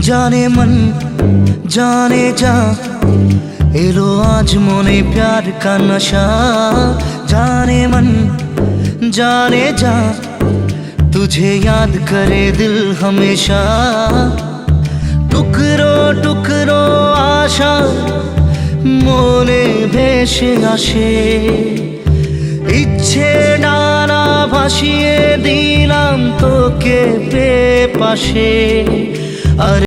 जाने मन जाने जा एलो आज मोने प्यार का नशा। जाने मन जाने जा तुझे याद करे दिल हमेशा। टुकरो टुकरो आशा मोने भेसे आसे इच्छे डाना भासिए दिलाम तोके पे पाशे। अरे